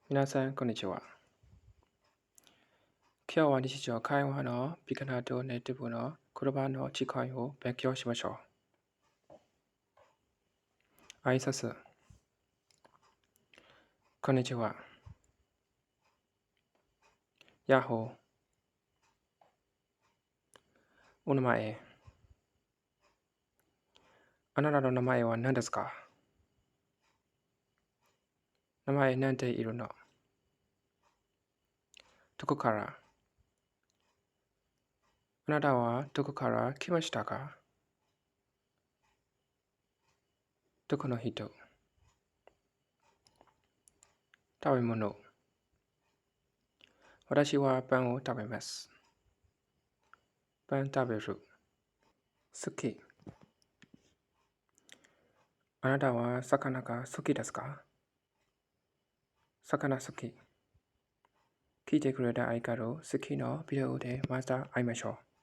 皆さん、こんにちは。今日は日常会話のピカナとネイティブの言葉の違いを勉強しましょう。挨拶。こんにちは。ヤッホー。お名前。あなたの名前は何ですか？名前なんているの？どこから？あなたはどこから来ましたか？どこの人？食べ物。私はパンを食べます。パン食べる。好き。あなたは魚が好きですか？魚好き。聞いてくれたありがとう。次のビデオでまた会いましょう。